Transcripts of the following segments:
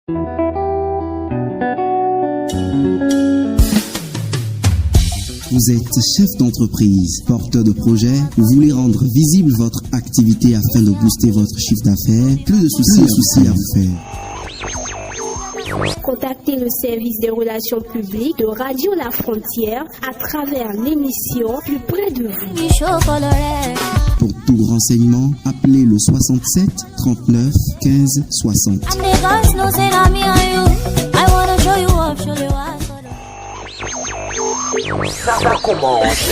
Vous êtes chef d'entreprise, porteur de projet, vous voulez rendre visible votre activité afin de booster votre chiffre d'affaires, plus de soucis à vous faire. Contactez le service des relations publiques de Radio La Frontière à travers l'émission Plus près de vous. Pour tout renseignement, appelez le 67 39 15 60. Ça commence.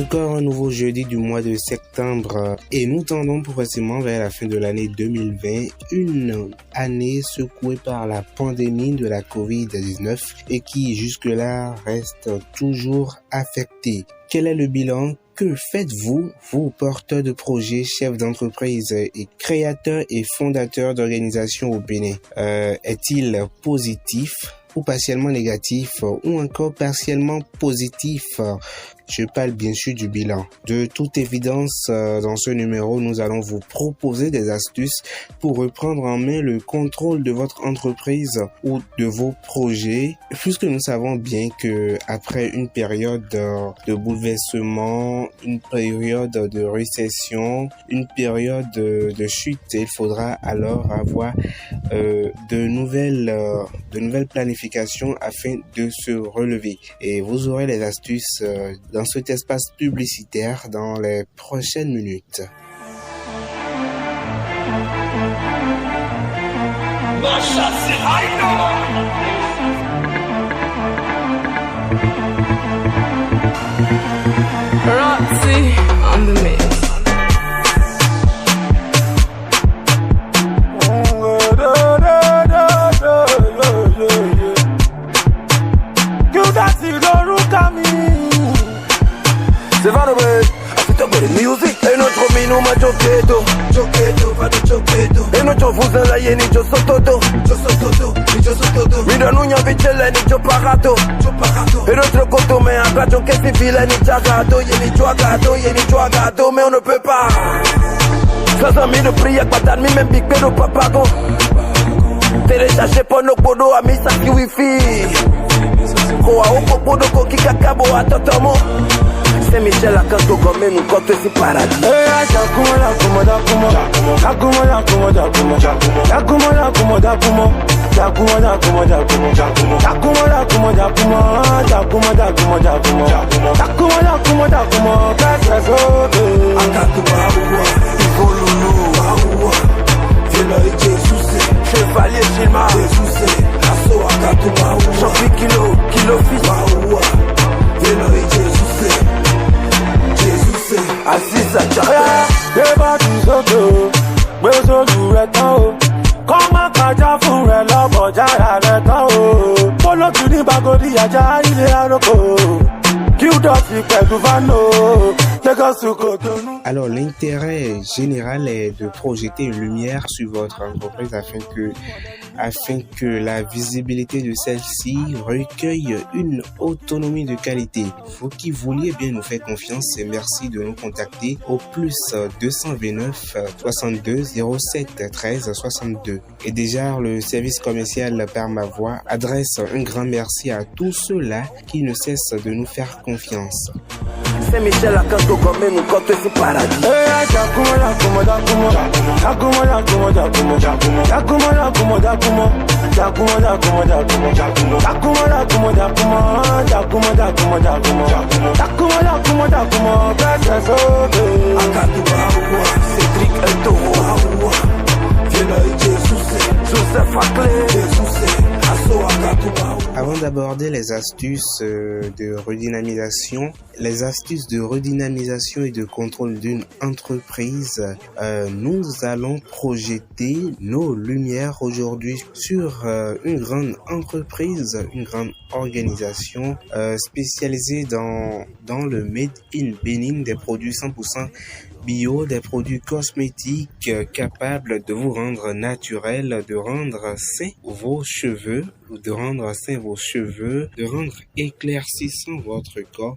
Encore un nouveau jeudi du mois de septembre et nous tendons progressivement vers la fin de l'année 2020, une année secouée par la pandémie de la COVID-19 et qui jusque-là reste toujours affectée. Quel est le bilan? Que faites-vous, vous porteurs de projets, chefs d'entreprise et créateurs et fondateurs d'organisations au Bénin? Est-il positif ou partiellement négatif ou encore partiellement positif? Je parle bien sûr du bilan. De toute évidence, dans ce numéro, nous allons vous proposer des astuces pour reprendre en main le contrôle de votre entreprise ou de vos projets, puisque nous savons bien que après une période de bouleversement, une période de récession, une période de chute, il faudra alors avoir de nouvelles planifications afin de se relever. Et vous aurez les astuces dans cet espace publicitaire dans les prochaines minutes. Roxy on the mix. E non c'ho fusa la ieni, c'ho sottodo. Mi danunya vicelle, ni c'ho pagato. E non c'ho conto me a gato che si fila ni ciagato. Ieni c'ho agato, mais on ne peut pas. Sans amis de prière, patate, mi même big pédo papago. Téléchargé pour nos podos, amis, ça qui wifi. Koa oko podo ko kikakabo atotomo. C'est Michel à canto comme nous quand c'est paradis. Chevalier Gilma, Champi Kilo fils, Aziza Jaya, Deba Dizoto, Bezo Duretao, Koma Kaja Fure Lobo Jaya Retao, Polo Tuni Bagodi Aja Ile Aroko, Kyudoti Peduvano, Alors, l'intérêt général est de projeter une lumière sur votre entreprise afin que la visibilité de celle-ci recueille une autonomie de qualité. Vous qui vouliez bien nous faire confiance, et merci de nous contacter au plus 229 62 07 13 62. Et déjà, le service commercial par ma voix adresse un grand merci à tous ceux-là qui ne cessent de nous faire confiance. C'est Michel à canto comme nous quand c'est paradis. Cédric El Toro, Joseph Aclé, Asso Avant d'aborder les astuces de redynamisation et de contrôle d'une entreprise, nous allons projeter nos lumières aujourd'hui sur une grande entreprise, une grande organisation spécialisée dans le Made in Benin, des produits 100% bio, des produits cosmétiques capables de vous rendre naturel, de rendre sains vos cheveux, de rendre éclaircissant votre corps.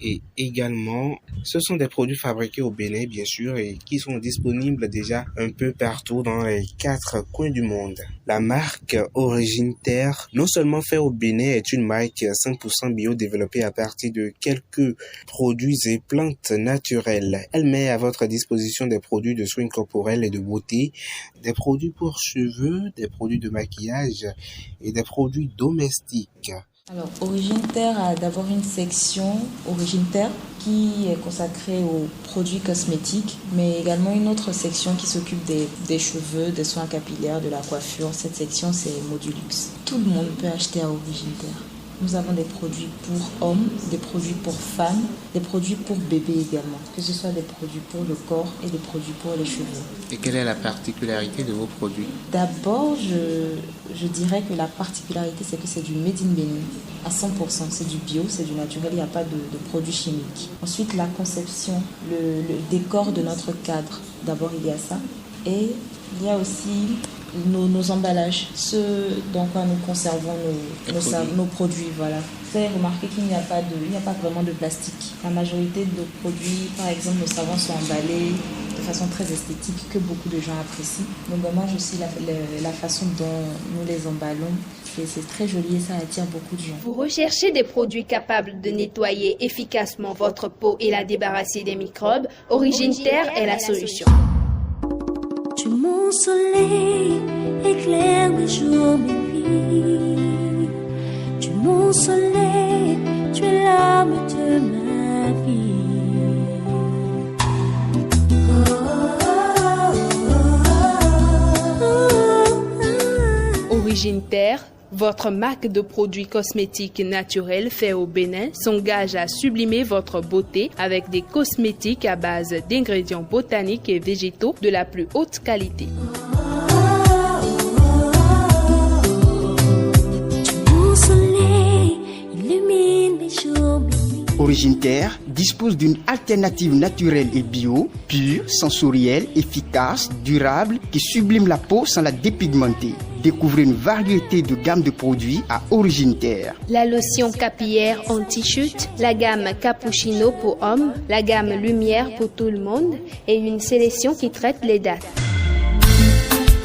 Et également, ce sont des produits fabriqués au Bénin, bien sûr, et qui sont disponibles déjà un peu partout dans les 4 coins du monde. La marque Origine Terre, non seulement faite au Bénin, est une marque 100% bio développée à partir de quelques produits et plantes naturelles. Elle met à votre disposition des produits de soins corporels et de beauté, des produits pour cheveux, des produits de maquillage et des produits domestiques. Alors, Origine Terre a d'abord une section Origine Terre qui est consacrée aux produits cosmétiques, mais également une autre section qui s'occupe des cheveux, des soins capillaires, de la coiffure. Cette section, c'est Modulux. Tout le monde peut acheter à Origine Terre. Nous avons des produits pour hommes, des produits pour femmes, des produits pour bébés également, que ce soit des produits pour le corps et des produits pour les cheveux. Et quelle est la particularité de vos produits? D'abord, je dirais que la particularité, c'est que c'est du Made in Benin à 100%. C'est du bio, c'est du naturel, il n'y a pas de produits chimiques. Ensuite, la conception, le décor de notre cadre. D'abord, il y a ça. Et il y a aussi nos emballages, ceux dans quoi nous conservons nos produits. Voilà. Vous avez remarqué qu'il n'y a pas vraiment de plastique. La majorité de nos produits, par exemple, nos savons sont emballés de façon très esthétique que beaucoup de gens apprécient. Donc dommage aussi la façon dont nous les emballons. C'est très joli et ça attire beaucoup de gens. Vous recherchez des produits capables de nettoyer efficacement votre peau et la débarrasser des microbes? Origine Terre est la solution. Tu es mon soleil, éclaire mes jours, mes nuits. Tu es mon soleil, tu es l'âme de ma vie. Origine Terre, votre marque de produits cosmétiques naturels faits au Bénin, s'engage à sublimer votre beauté avec des cosmétiques à base d'ingrédients botaniques et végétaux de la plus haute qualité. Origine Terre dispose d'une alternative naturelle et bio, pure, sensorielle, efficace, durable, qui sublime la peau sans la dépigmenter. Découvrez une variété de gammes de produits à Origine Terre. La lotion capillaire anti-chute, la gamme Cappuccino pour hommes, la gamme Lumière pour tout le monde et une sélection qui traite les dates.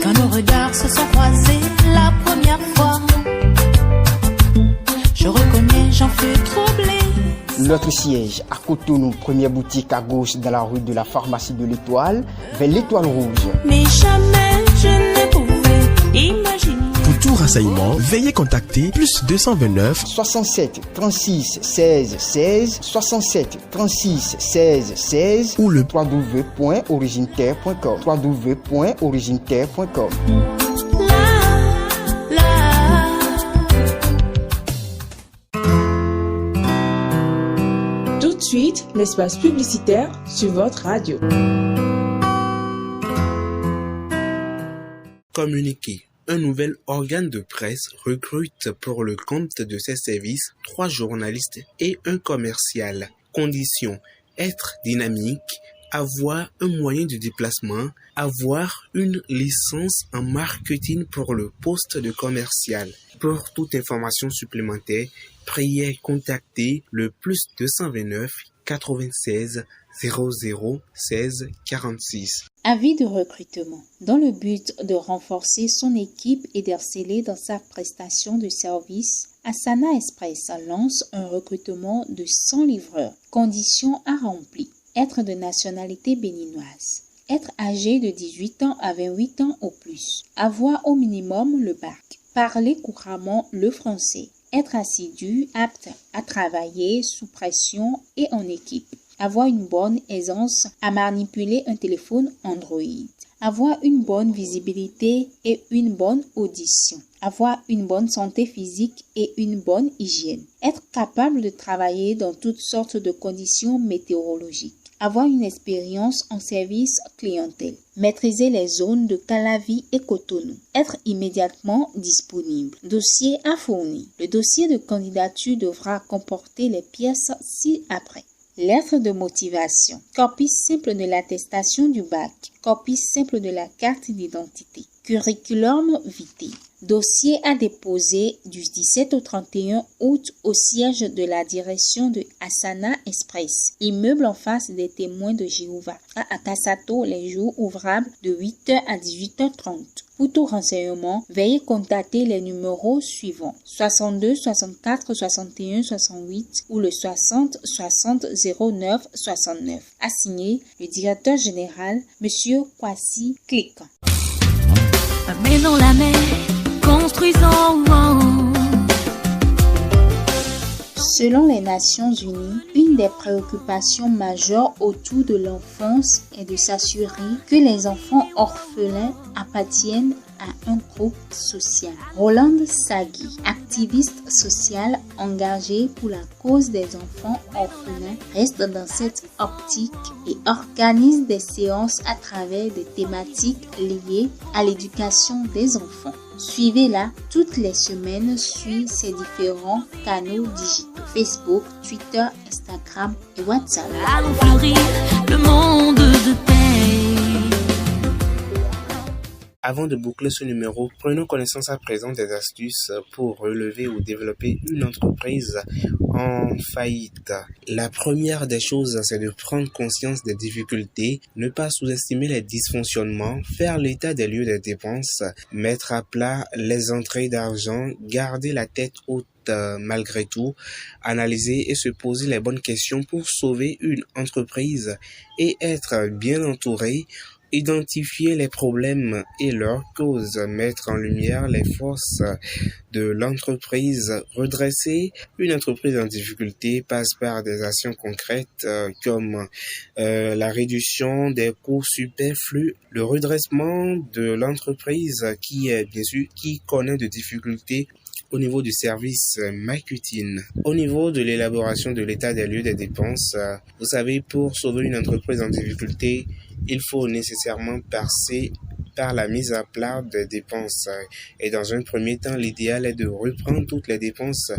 Quand nos regards se sont croisés la première fois, je reconnais, j'en fus troublée. Notre siège à Cotonou, première boutique à gauche dans la rue de la pharmacie de l'Étoile, vers l'Étoile Rouge. Mais jamais je ne pouvais imaginer. Pour tout renseignement, veuillez contacter plus 229 67 36 16 16 67 36 16 16 ou le www.origineterre.com www.origineterre.com. Tout de suite, l'espace publicitaire sur votre radio. Communiquer. Un nouvel organe de presse recrute pour le compte de ses services 3 journalistes et un commercial. Conditions: être dynamique, avoir un moyen de déplacement, avoir une licence en marketing pour le poste de commercial. Pour toute information supplémentaire, priez contacter le plus 229 96 00 16 46. Avis de recrutement. Dans le but de renforcer son équipe et d'exceller dans sa prestation de service, Asana Express lance un recrutement de 100 livreurs. Conditions à remplir. Être de nationalité béninoise. Être âgé de 18 ans à 28 ans au plus. Avoir au minimum le bac. Parler couramment le français. Être assidu, apte à travailler sous pression et en équipe. Avoir une bonne aisance à manipuler un téléphone Android. avoir une bonne visibilité et une bonne audition, avoir une bonne santé physique et une bonne hygiène, être capable de travailler dans toutes sortes de conditions météorologiques, avoir une expérience en service clientèle, maîtriser les zones de Calavi et Cotonou, être immédiatement disponible. Dossier à fournir. Le dossier de candidature devra comporter les pièces ci-après. Lettre de motivation, copie simple de l'attestation du bac, copie simple de la carte d'identité, curriculum vitae. Dossier à déposer du 17 au 31 août au siège de la direction de Asana Express, immeuble en face des témoins de Jéhovah, à Akasato, les jours ouvrables de 8h à 18h30. Pour tout renseignement, veuillez contacter les numéros suivants 62 64 61 68 ou le 60 60 09 69. Assigné le directeur général, Monsieur Kwasi Click. Mais dans la mer, construisons. Selon les Nations Unies, une des préoccupations majeures autour de l'enfance est de s'assurer que les enfants orphelins appartiennent à un groupe social. Rolande Sagui, activiste sociale engagée pour la cause des enfants orphelins, reste dans cette optique et organise des séances à travers des thématiques liées à l'éducation des enfants. Suivez-la toutes les semaines sur ses différents canaux digitaux, Facebook, Twitter, Instagram et WhatsApp. Allons fleurir le monde de paix. Avant de boucler ce numéro, prenons connaissance à présent des astuces pour relever ou développer une entreprise en faillite. La première des choses, c'est de prendre conscience des difficultés, ne pas sous-estimer les dysfonctionnements, faire l'état des lieux des dépenses, mettre à plat les entrées d'argent, garder la tête haute malgré tout, analyser et se poser les bonnes questions pour sauver une entreprise et être bien entouré. Identifier les problèmes et leurs causes, mettre en lumière les forces de l'entreprise. Redresser une entreprise en difficulté passe par des actions concrètes comme la réduction des coûts superflus, le redressement de l'entreprise qui connaît de difficultés au niveau du service marketing. Au niveau de l'élaboration de l'état des lieux des dépenses, vous savez, pour sauver une entreprise en difficulté, il faut nécessairement passer par la mise à plat des dépenses. Et dans un premier temps, l'idéal est de reprendre toutes les dépenses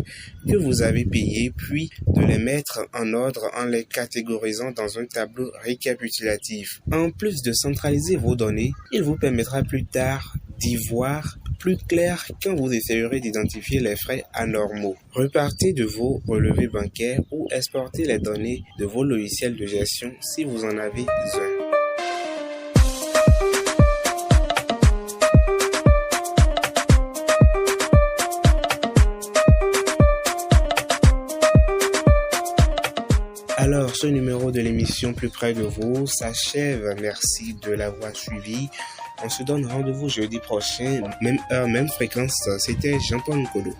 que vous avez payées, puis de les mettre en ordre en les catégorisant dans un tableau récapitulatif. En plus de centraliser vos données, il vous permettra plus tard d'y voir plus clair quand vous essayerez d'identifier les frais anormaux. Repartez de vos relevés bancaires ou exportez les données de vos logiciels de gestion si vous en avez un. Alors, ce numéro de l'émission Plus près de vous s'achève. Merci de l'avoir suivi. On se donne rendez-vous jeudi prochain, même heure, même fréquence. C'était Jean-Paul Nkolo.